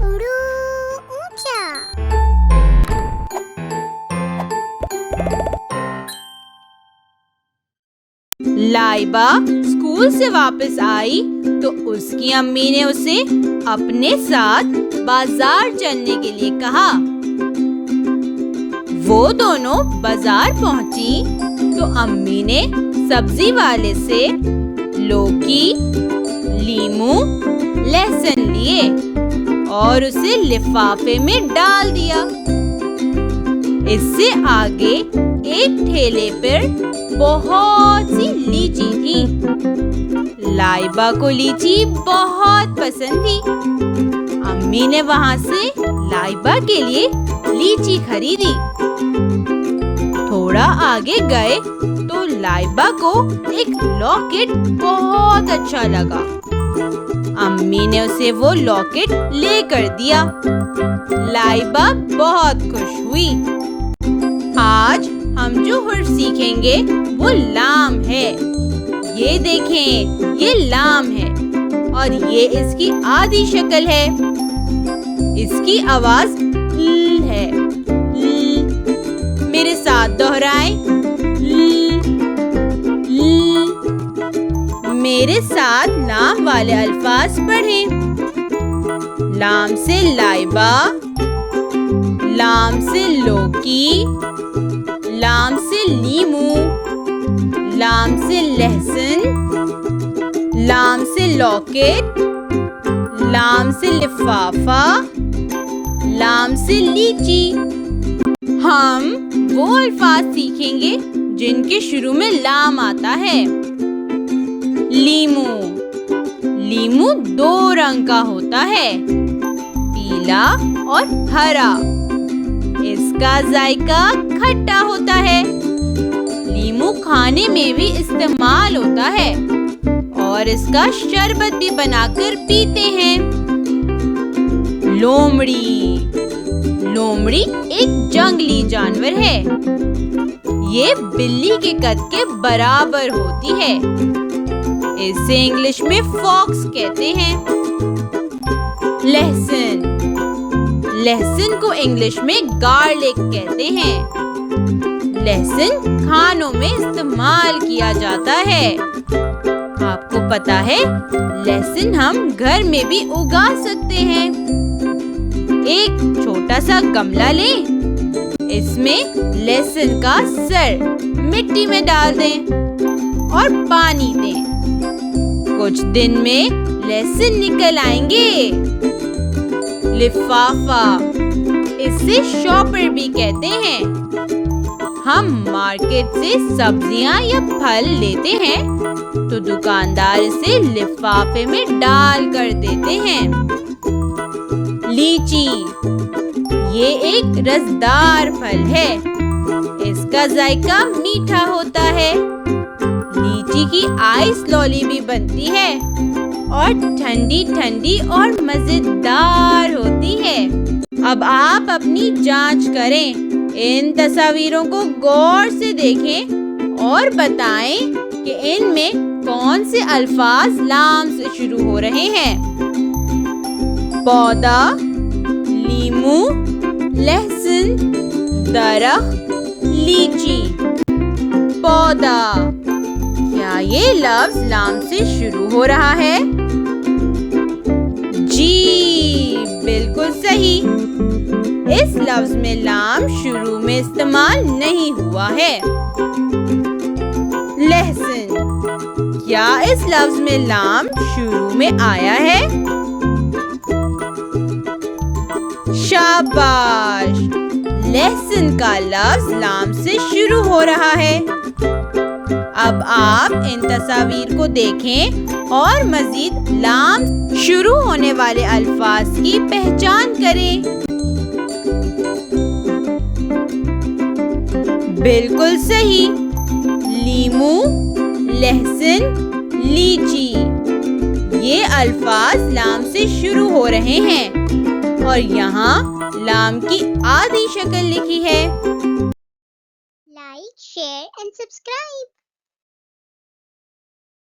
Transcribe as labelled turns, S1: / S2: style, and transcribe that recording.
S1: उड़ू ऊंचा।
S2: लाइबा स्कूल से वापस आई तो उसकी अम्मी ने उसे अपने साथ बाजार चलने के लिए कहा। वो दोनों बाजार पहुंची तो अम्मी ने सब्जी वाले से लौकी, लीमू, लहसुन लिए और उसे लिफाफे में डाल दिया। इससे आगे एक ठेले पर बहुत सी लीची थी। लाइबा को लीची बहुत पसंद थी। अम्मी ने वहां से लाइबा के लिए लीची खरीदी। थोड़ा आगे गए तो लाइबा को एक लॉकेट बहुत अच्छा लगा। अम्मी ने उसे वो लॉकेट लेकर दिया। लाइबा बहुत खुश हुई। आज हम जो हुर्फ सीखेंगे वो लाम है। ये देखें, ये लाम है और ये इसकी आधी शक्ल है। इसकी आवाज ल है। ल। मेरे साथ दोहराएं। ल। ल। मेरे साथ लाम वाले अल्फाज पढ़ें। लाम से लाइबा, लाम से लौकी, लाम से लीमू, लाम से लहसुन, लाम से लॉकेट, लाम से लिफाफा, लाम से लीची। हम वो अल्फाज सीखेंगे जिनके शुरू में लाम आता है। लीमू। लीमू 2 रंग का होता है, पीला और हरा। इसका जायका खट्टा होता है। लीमू खाने में भी इस्तेमाल होता है और इसका शरबत भी बनाकर पीते हैं। लोमड़ी। लोमड़ी एक जंगली जानवर है। ये बिल्ली के कद के बराबर होती है। इसे इंग्लिश में फॉक्स कहते हैं। लहसुन। लहसुन को इंग्लिश में गार्लिक कहते हैं। लहसुन खानों में इस्तेमाल किया जाता है। आपको पता है, लहसुन हम घर में भी उगा सकते हैं। एक छोटा सा गमला लें, इसमें लहसुन का सर मिट्टी में डाल दें और पानी दें। कुछ दिन में लहसुन निकल आएंगे। लिफाफा, इसे शॉपर भी कहते हैं। हम मार्केट से सब्जियां या फल लेते हैं तो दुकानदार इसे लिफाफे में डाल कर देते हैं। लीची, ये एक रसदार फल है। इसका जायका मीठा होता है। लीची की आइस लॉली भी बनती है और ठंडी ठंडी और मजेदार होती है। अब आप अपनी जांच करें। इन तस्वीरों को गौर से देखें और बताएं कि इनमें कौन से अल्फाज लाम से शुरू हो रहे हैं। पौधा, लीमू, लहसुन, दरख्त, लीची। पौधा, क्या ये लफ्ज लाम से शुरू हो रहा है? जी, बिल्कुल सही। इस लफ्ज में लाम शुरू में इस्तेमाल नहीं हुआ है। लहसुन, क्या इस लफ्ज में लाम शुरू में आया है? शाबाश, लहसुन का लफ्ज लाम से शुरू हो रहा है। अब आप इन तस्वीर को देखें और मजीद लाम शुरू होने वाले अल्फाज की पहचान करें। बिल्कुल सही। लीमू, लहसुन, लीची, ये अल्फाज लाम से शुरू हो रहे हैं और यहाँ लाम की आधी शक्ल लिखी है।
S1: Like, share and subscribe.